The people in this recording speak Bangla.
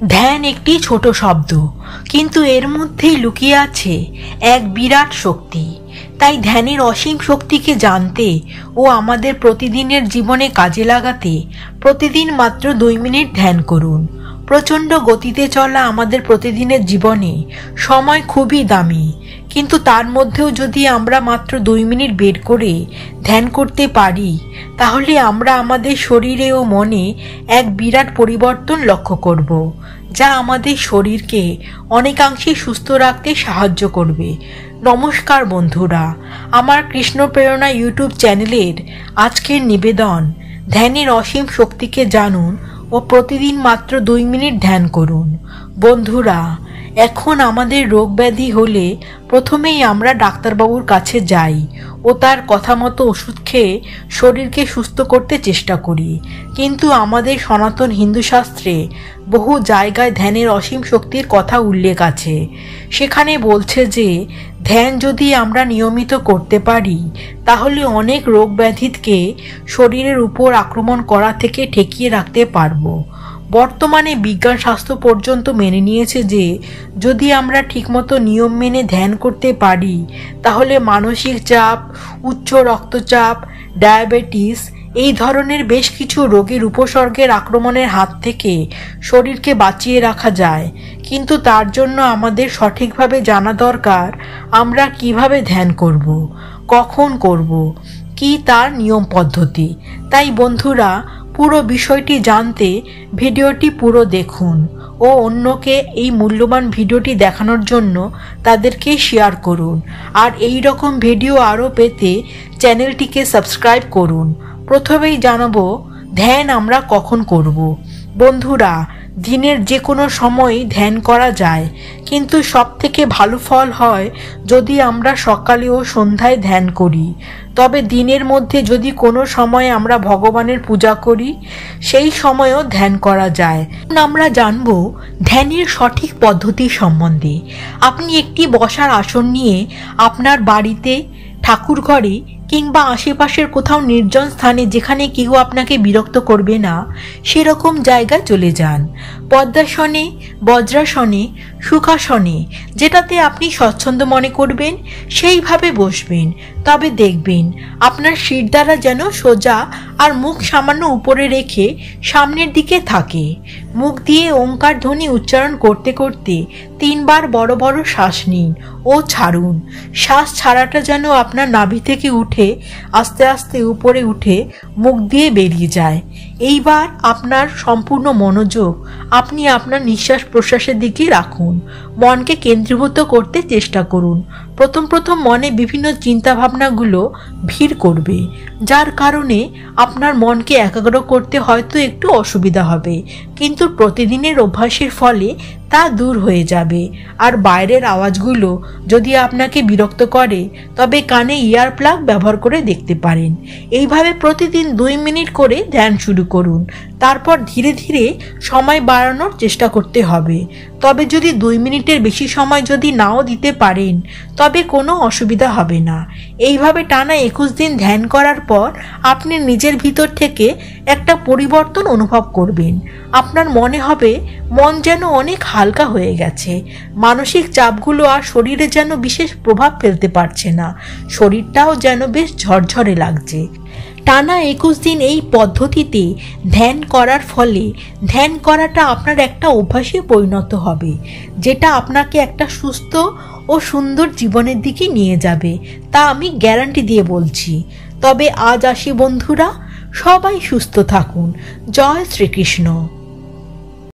ধ্যান একটি ছোট শব্দ, কিন্তু এর মধ্যেই লুকিয়ে আছে এক বিরাট শক্তি। তাই ধ্যানের অসীম শক্তিকে জানতে ও আমাদের প্রতিদিনের জীবনে কাজে লাগাতে প্রতিদিন মাত্র 2 মিনিট ধ্যান করুন। প্রচণ্ড গতিতে চলা আমাদের প্রতিদিনের জীবনে সময় খুবই দামি, কিন্তু তার মধ্যেও যদি আমরা মাত্র 2 মিনিট বের করে ধ্যান করতে পারি, তাহলে আমরা আমাদের শরীরে ও মনে এক বিরাট পরিবর্তন লক্ষ্য করব, যা আমাদের শরীরকে অনেকাংশে সুস্থ রাখতে সাহায্য করবে। নমস্কার বন্ধুরা, আমার কৃষ্ণ প্রেরণা ইউটিউব চ্যানেলের আজকের নিবেদন, ধ্যানের অসীম শক্তিকে জানুন ও প্রতিদিন মাত্র 2 মিনিট ধ্যান করুন। বন্ধুরা, এখন আমাদের রোগ ব্যাধি হলে প্রথমেই আমরা ডাক্তারবাবুর কাছে যাই ও তার কথা মতো ওষুধ খেয়ে শরীরকে সুস্থ করতে চেষ্টা করি, কিন্তু আমাদের সনাতন হিন্দু শাস্ত্রে বহু জায়গায় ধ্যানের অসীম শক্তির কথা উল্লেখ আছে। সেখানে বলছে যে ধ্যান যদি আমরা নিয়মিত করতে পারি, তাহলে অনেক রোগ ব্যাধিকে শরীরের উপর আক্রমণ করা থেকে ঠেকিয়ে রাখতে পারবো। বর্তমানে বিজ্ঞান শাস্ত্র পর্যন্ত মেনে নিয়েছে যে যদি আমরা ঠিকমতো নিয়ম মেনে ধ্যান করতে পারি, তাহলে মানসিক চাপ, উচ্চ রক্তচাপ, ডায়াবেটিস এই ধরনের বেশ কিছু রোগের উপসর্গের আক্রমণের হাত থেকে শরীরকে বাঁচিয়ে রাখা যায়। কিন্তু তার জন্য আমাদের সঠিকভাবে জানা দরকার আমরা কিভাবে ধ্যান করব, কখন করব, কি তার নিয়ম পদ্ধতি। তাই বন্ধুরা, পুরো বিষয়টি জানতে ভিডিওটি পুরো দেখুন ও অন্যকে এই মূল্যবান ভিডিওটি দেখানোর জন্য তাদেরকে শেয়ার করুন। আর এই রকম ভিডিও আরও পেতে চ্যানেলটিকে সাবস্ক্রাইব করুন। প্রথমেই জানাবো ধ্যান আমরা কখন করব। বন্ধুরা, দিনের যে কোনো সময় ধ্যান করা যায়, কিন্তু সবথেকে ভালো ফল হয় যদি আমরা সকালে ও সন্ধ্যায় ধ্যান করি। তবে দিনের মধ্যে যদি কোনো সময় আমরা ভগবানের পূজা করি, সেই সময়ও ধ্যান করা যায়। আমরা জানব ধ্যানের সঠিক পদ্ধতি সম্বন্ধে। আপনি একটি বসার আসন নিয়ে আপনার বাড়িতে, ঠাকুর ঘরে কিংবা আশেপাশের কোথাও নির্জন স্থানে, যেখানে কেউ আপনাকে বিরক্ত করবে না, সেরকম জায়গায় চলে যান। পদ্মাসনে, বজ্রাসনে, সুখাসনে, যেটাতে আপনি স্বচ্ছন্দ মনে করবেন সেইভাবে বসবেন। তবে দেখবেন আপনার শিরদাঁড়া যেন সোজা আর মুখ সামান্য উপরে রেখে সামনের দিকে থাকে। মুখ দিয়ে ওঙ্কার ধ্বনি উচ্চারণ করতে করতে 3 বার বড় বড় শ্বাস নিন ও ছাড়ুন। শ্বাস ছাড়াটা যেন আপনার নাভি থেকে উঠে আস্তে আস্তে উপরে উঠে মুখ দিয়ে বেরিয়ে যায়। এইবার আপনার সম্পূর্ণ মনোযোগ আপনি আপনার নিঃশ্বাস প্রশ্বাসের দিকে রাখুন। মনকে কেন্দ্রীভূত করতে চেষ্টা করুন। প্রথম মনে বিভিন্ন চিন্তা ভাবনাগুলো ভিড় করবে, যার কারণে আপনার মনকে একাগ্র করতে হয়তো একটু অসুবিধা হবে, কিন্তু প্রতিদিনের অভ্যাসের ফলে তা দূর হয়ে যাবে। আর বাইরের আওয়াজগুলো যদি আপনাকে বিরক্ত করে, তবে কানে ইয়ার প্লাগ ব্যবহার করে দেখতে পারেন। এইভাবে প্রতিদিন 2 মিনিট করে ধ্যান শুরু করুন। তারপর ধীরে ধীরে সময় বাড়ানোর চেষ্টা করতে হবে। তবে যদি 2 মিনিটের বেশি সময় যদি নাও দিতে পারেন, তবে কোনো অসুবিধা হবে না। এইভাবে টানা 21 দিন ধ্যান করার পর আপনি নিজের ভিতর থেকে একটা পরিবর্তন অনুভব করবেন। আপনার মনে হবে মন যেন অনেক হালকা হয়ে গেছে। মানসিক চাপগুলো আর শরীরে যেন বিশেষ প্রভাব ফেলতে পারছে না। শরীরটাও যেন বেশ ঝরঝরে লাগছে। টানা 21 দিন এই পদ্ধতিতে ধ্যান করার ফলে ধ্যান করাটা আপনার একটা অভ্যাসে পরিণত হবে, যেটা আপনাকে একটা সুস্থ ও সুন্দর জীবনের দিকে নিয়ে যাবে। তা আমি গ্যারান্টি দিয়ে বলছি। তবে আজ আসি বন্ধুরা, সবাই সুস্থ থাকুন। জয় শ্রীকৃষ্ণ।